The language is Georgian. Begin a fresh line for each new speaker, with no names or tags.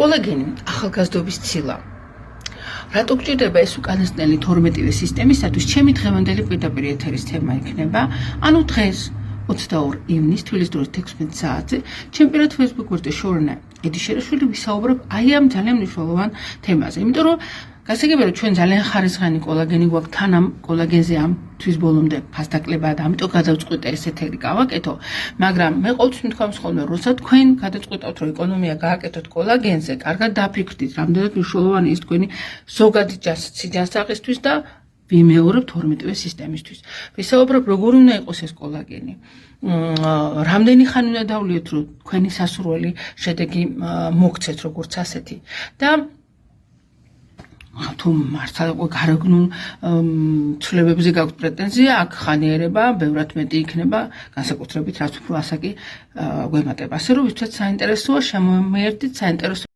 კოლაგენი ახალგაზრდობის ცილა. რატო გჭირდება ეს უკანასკნელი 12-ვე სისტემისათვის? ჩემი დღევანდელი პირდაპირ ეთერის თემა იქნება, ანუ დღეს 22 ივნის თბილისის დროით 16 საათზე ჩემ პირად Facebook გვერდზე შორნა ედიშერაშვილი ვისაუბრებ აი ამ ძალიან მნიშვნელოვან თემაზე. იმიტომ რომ გასაგებია რომ ჩვენ ძალიან ხარისხიანი კოლაგენი გვაქვს თან ამ კოლაგენზე ამ თვის ბოლომდე ფასდაკლება და ამიტომ გადავწყვიტე ეს ეთერი გავაკეთო, მაგრამ მე ყოველთვის მithქვამს ხოლმე, როცა თქვენ გადაწყვიტავთ რომ ეკონომია გააკეთოთ კოლაგენზე, კარგად დაფიქრდით, რამდენად მნიშვნელოვანი ის თქვენი ზოგადი სიჯანსაღისთვის და ვიმეორებ 12-ვე სისტემისთვის. ვისაუბრებ როგორ უნდა იყოს ეს კოლაგენი. რამდენი ხანი უნდა დავლიოთ რომ თქვენი სასურველი შედეგი მოგცეთ როგორც ასეთი და თუ მართლა გარეგნულ ცვლილებებზე გაქვთ პრეტენზია, აქ ხანიერება ბევრად მეტი იქნება, განსაკუთრებით რაც უფრო ასაკი გვემატება. ასე რომ ვისაც საინტერესოა, შემოერთდით საინტერესო